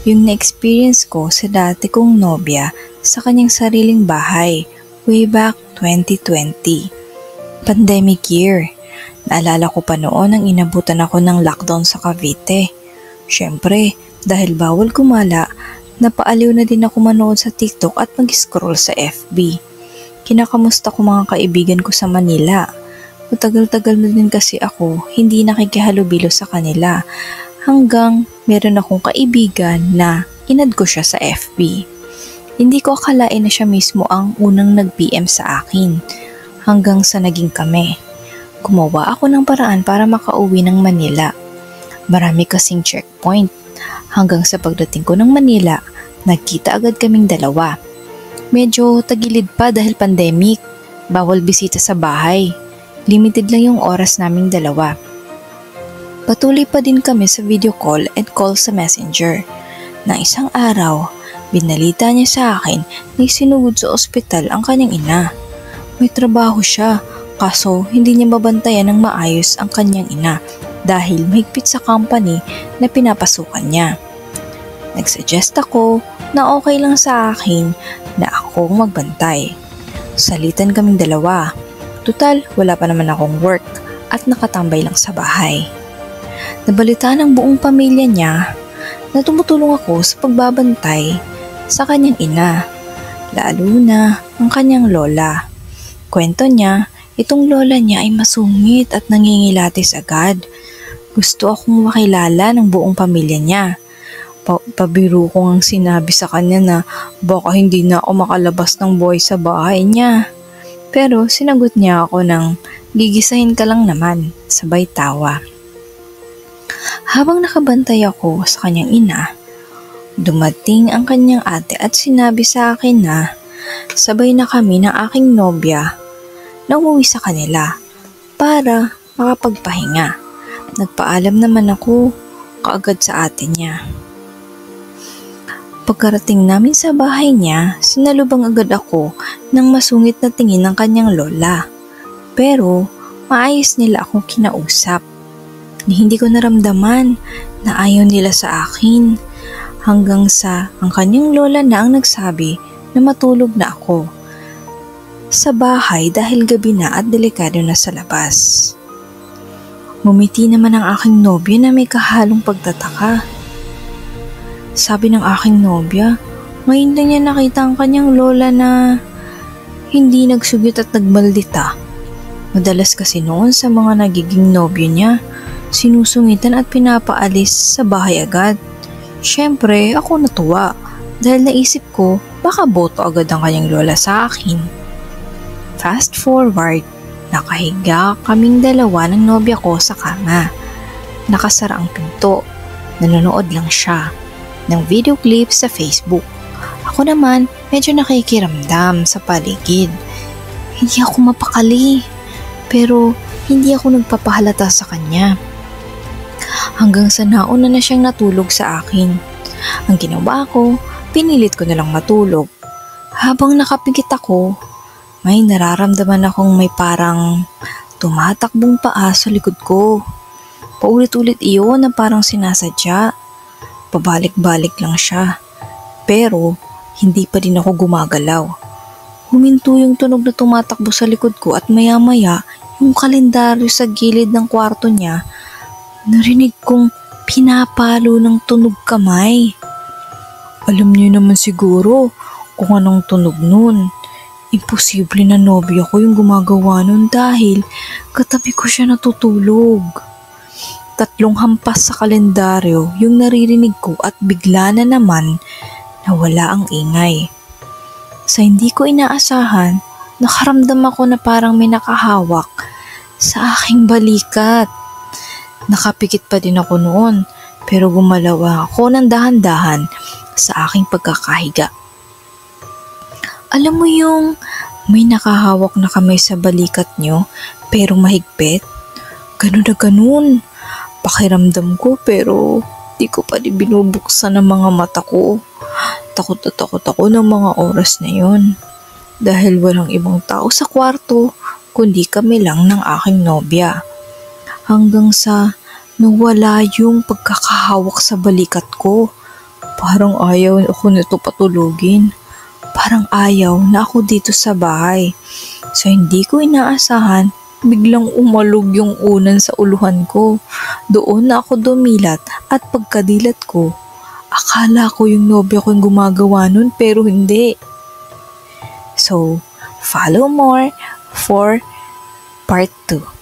Yung na-experience ko sa dati kong nobya sa kanyang sariling bahay way back 2020. Pandemic year. Naalala ko pa noon nang inabutan ako ng lockdown sa Cavite. Syempre, dahil bawal gumala, napaaliw na din ako manood sa TikTok at mag-scroll sa FB. Kinakamusta ko mga kaibigan ko sa Manila. Matagal-tagal na din kasi ako hindi nakikihalubilo sa kanila hanggang meron akong kaibigan na inad ko siya sa FB. Hindi ko akalain na siya mismo ang unang nag-PM sa akin hanggang sa naging kami. Gumawa ako ng paraan para makauwi ng Manila. Marami kasing checkpoint. Hanggang sa pagdating ko ng Manila, nagkita agad kaming dalawa. Medyo tagilid pa dahil pandemic. Bawal bisita sa bahay. Limited lang yung oras naming dalawa. Patuloy pa din kami sa video call and call sa messenger. Nang isang araw, binalita niya sa akin na isinugod sa ospital ang kanyang ina. May trabaho siya, kaso hindi niya mabantayan ng maayos ang kanyang ina dahil mahigpit sa company na pinapasukan niya. Nagsuggest ako na okay lang sa akin na ako magbantay. Salitan kaming dalawa. Tutal, wala pa naman akong work at nakatambay lang sa bahay. Nabalitaan ng buong pamilya niya na tumutulong ako sa pagbabantay sa kanyang ina, lalo na ang kanyang lola. Kwento niya, itong lola niya ay masungit at nangingilatis agad. Gusto akong makilala ng buong pamilya niya. Pabiro ko ngang sinabi sa kanya na baka hindi na ako makalabas ng buhay sa bahay niya. Pero sinagot niya ako ng gigisahin ka lang naman, sabay tawa. Habang nakabantay ako sa kanyang ina, dumating ang kanyang ate at sinabi sa akin na sabay na kami ng aking nobya na umuwi sa kanila para makapagpahinga. Nagpaalam naman ako kaagad sa ate niya. Pagkarating namin sa bahay niya, sinalubang agad ako ng masungit na tingin ng kanyang lola. Pero maayos nila akong kinausap. Hindi ko naramdaman na ayaw nila sa akin hanggang sa ang kanyang lola na ang nagsabi na matulog na ako sa bahay dahil gabi na at delikado na sa labas. Ngumiti naman ang aking nobya na may kahalong pagtataka. Sabi ng aking nobya, ngayon lang niya nakita ang kanyang lola na hindi nagsugit at nagmaldita. Madalas kasi noon sa mga nagiging nobyo niya, sinusungitan at pinapaalis sa bahay agad. Siyempre, ako natuwa dahil naisip ko baka boto agad ang kanyang lola sa akin. Fast forward, nakahiga kaming dalawa ng nobya ko sa kama. Nakasara ang pinto. Nanonood lang siya ng video clip sa Facebook. Ako naman, medyo nakikiramdam sa paligid. Hindi ako mapakali, pero hindi ako nagpapahalata sa kanya. Hanggang sa nauna na siyang natulog sa akin. Ang ginawa ko, pinilit ko na lang matulog. Habang nakapikit ako, may nararamdaman akong may parang tumatakbong paa sa likod ko. Paulit-ulit iyon na parang sinasadya. Pabalik-balik lang siya. Pero hindi pa din ako gumagalaw. Huminto yung tunog na tumatakbo sa likod ko at maya-maya yung kalendaryo sa gilid ng kwarto niya, narinig kong pinapalo ng tunog kamay. Alam niyo naman siguro kung anong tunog nun. Imposible na nobya ko yung gumagawa nun dahil katabi ko siya natutulog. 3 hampas sa kalendaryo yung naririnig ko at bigla na naman nawala ang ingay. Sa hindi ko inaasahan, nakaramdam ako na parang may nakahawak sa aking balikat. Nakapikit pa din ako noon pero gumalaw ako ng dahan-dahan sa aking pagkakahiga. Alam mo yung may nakahawak na kamay sa balikat nyo pero mahigpit? Ganun na ganun. Pakiramdam ko pero di ko pa din binubuksan ang mga mata ko. Takot na takot ako ng mga oras na yun. Dahil walang ibang tao sa kwarto kundi kami lang ng aking nobya. Hanggang sa nawala yung pagkakahawak sa balikat ko. Parang ayaw ako nito patulugin. Parang ayaw na ako dito sa bahay. So hindi ko inaasahan, biglang umalog yung unan sa uluhan ko. Doon na ako dumilat at pagkadilat ko, akala ko yung nobya ko yung gumagawa nun pero hindi. So, follow more for part 2.